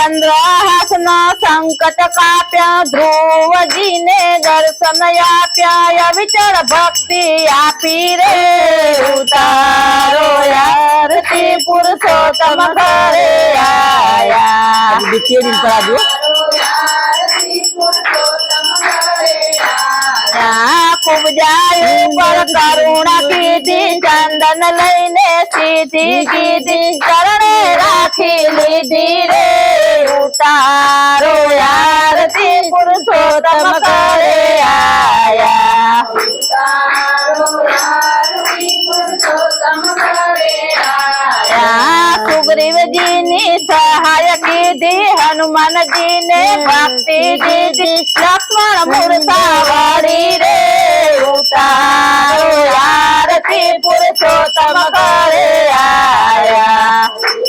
ચંદ્રહાસનો સંકટ કાપ્યા ધ્રુવજી ને દર્શન આપ્યા વિચાર ભક્તિ આપી રે ઉતારો આરતી પુરુષોત્તમ ઘરે આયા ખૂબ જાય પર કરુણા કીધી ચંદન લઈને સીધી કીધી ચરણે રાખી લીધી રે ઉતારો આરતી પુરુષોત્તમ ઘરે આયા સુગ્રીવજી ની સહાય કીધી હનુમાનજી ને ભક્તિ દીધી લક્ષ્મણ મૂર્છા વાળી રે ઉતારો આરતી પુરુષોત્તમ ઘરે આયા